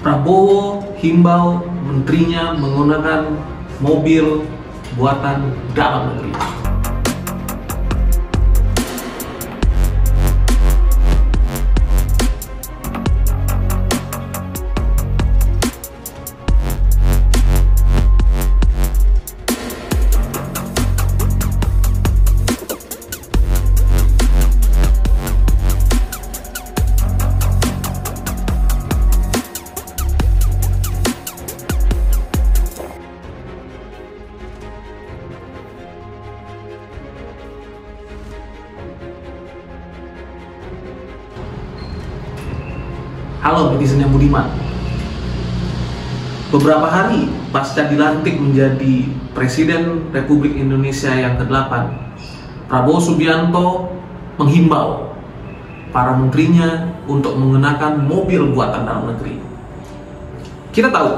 Prabowo himbau menterinya menggunakan mobil buatan dalam negeri. Halo netizen yang budiman. Beberapa hari pasca dilantik menjadi Presiden Republik Indonesia yang ke-8, Prabowo Subianto menghimbau para menterinya untuk menggunakan mobil buatan dalam negeri. Kita tahu,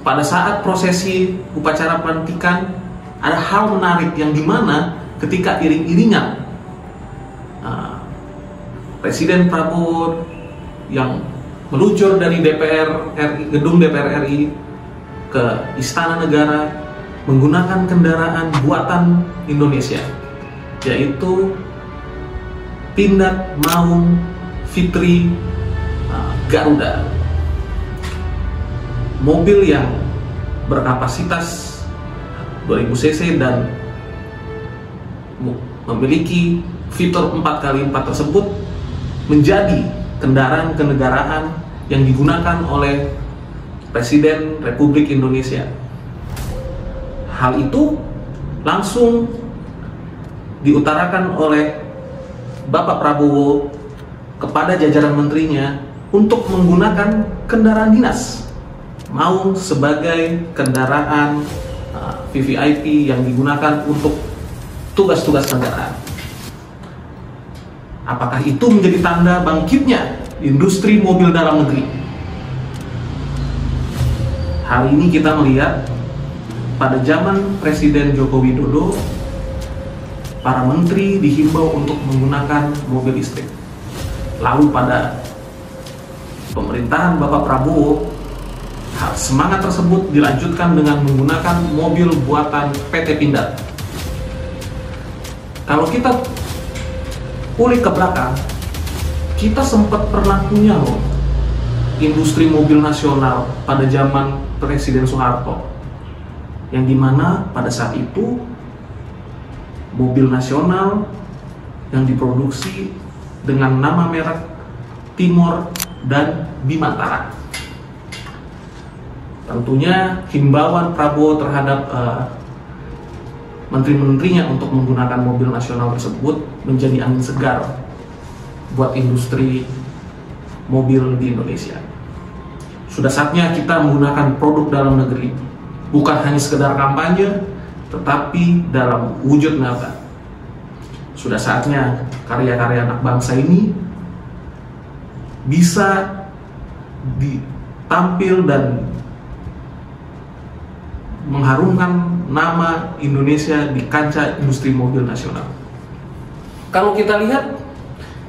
pada saat prosesi upacara pelantikan ada hal menarik yang dimana ketika iring-iringan Presiden Prabowo yang meluncur dari gedung DPR RI ke Istana Negara menggunakan kendaraan buatan Indonesia, yaitu Pindad Maung Fitri Garuda. Mobil yang berkapasitas 2000 cc dan memiliki fitur 4x4 tersebut menjadi kendaraan kenegaraan yang digunakan oleh Presiden Republik Indonesia. Hal itu langsung diutarakan oleh Bapak Prabowo kepada jajaran menterinya untuk menggunakan kendaraan dinas Maung sebagai kendaraan VVIP yang digunakan untuk tugas-tugas kendaraan. Apakah itu menjadi tanda bangkitnya industri mobil dalam negeri? Hari ini kita melihat pada zaman Presiden Joko Widodo, para menteri dihimbau untuk menggunakan mobil listrik. Lalu pada pemerintahan Bapak Prabowo, semangat tersebut dilanjutkan dengan menggunakan mobil buatan PT Pindad. Kalau kita ulik ke belakang, kita sempat pernah punya loh industri mobil nasional pada zaman Presiden Soeharto, yang dimana pada saat itu mobil nasional yang diproduksi dengan nama merek Timor dan Bimantara. Tentunya himbauan Prabowo terhadap menteri-menterinya untuk menggunakan mobil nasional tersebut menjadi angin segar buat industri mobil di Indonesia. Sudah saatnya kita menggunakan produk dalam negeri, bukan hanya sekedar kampanye, tetapi dalam wujud nyata. Sudah saatnya karya-karya anak bangsa ini bisa ditampil dan mengharumkan nama Indonesia di kancah industri mobil nasional. Kalau kita lihat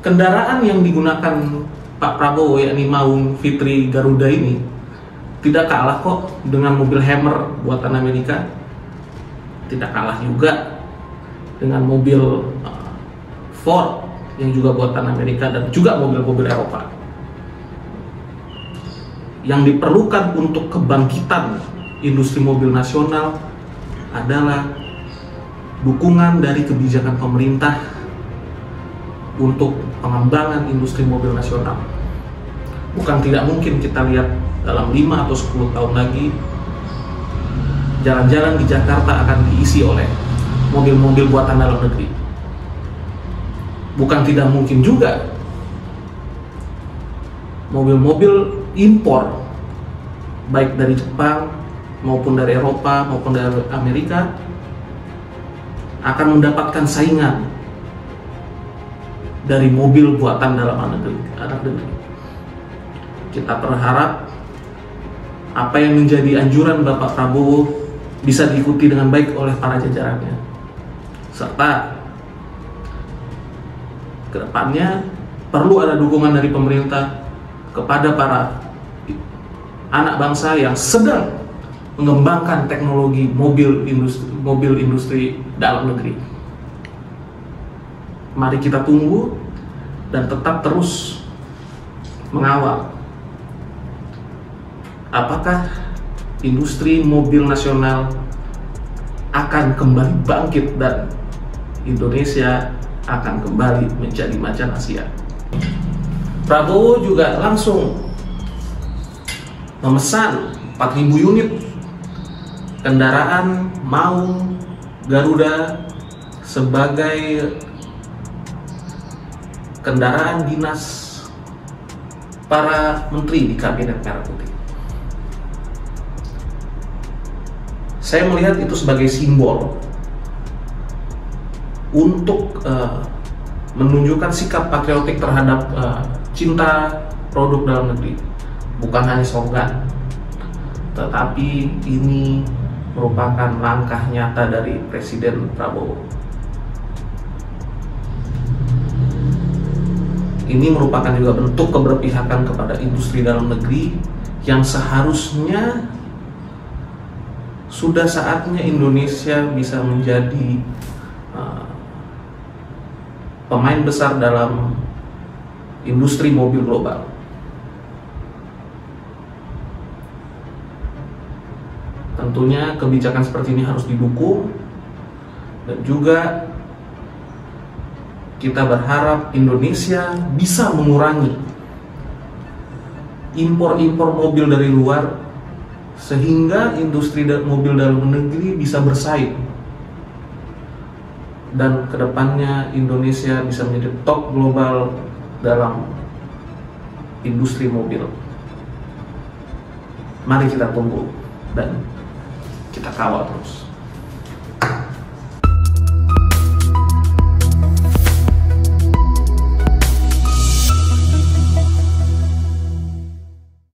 kendaraan yang digunakan Pak Prabowo, yakni Maung Fitri Garuda ini, tidak kalah kok dengan mobil Hammer buatan Amerika. Tidak kalah juga dengan mobil Ford yang juga buatan Amerika dan juga mobil-mobil Eropa. Yang diperlukan untuk kebangkitan industri mobil nasional adalah dukungan dari kebijakan pemerintah untuk pengembangan industri mobil nasional. Bukan tidak mungkin kita lihat dalam 5 atau 10 tahun lagi jalan-jalan di Jakarta akan diisi oleh mobil-mobil buatan dalam negeri. Bukan tidak mungkin juga mobil-mobil impor baik dari Jepang maupun dari Eropa maupun dari Amerika akan mendapatkan saingan dari mobil buatan dalam negeri. Kita berharap apa yang menjadi anjuran Bapak Prabowo bisa diikuti dengan baik oleh para jajarannya, serta kedepannya perlu ada dukungan dari pemerintah kepada para anak bangsa yang sedang mengembangkan teknologi mobil industri dalam negeri. Mari kita tunggu dan tetap terus mengawal apakah industri mobil nasional akan kembali bangkit dan Indonesia akan kembali menjadi macan Asia. Prabowo juga langsung memesan 4.000 unit kendaraan Maung Garuda sebagai kendaraan dinas para menteri di Kabinet Merah Putih. Saya melihat itu sebagai simbol untuk menunjukkan sikap patriotik terhadap cinta produk dalam negeri. Bukan hanya slogan, tetapi ini merupakan langkah nyata dari Presiden Prabowo. Ini merupakan juga bentuk keberpihakan kepada industri dalam negeri yang seharusnya sudah saatnya Indonesia bisa menjadi pemain besar dalam industri mobil global. Tentunya kebijakan seperti ini harus didukung, dan juga kita berharap Indonesia bisa mengurangi impor mobil dari luar, sehingga industri mobil dalam negeri bisa bersaing, dan kedepannya Indonesia bisa menjadi top global dalam industri mobil. Mari kita tunggu dan kita kawal terus.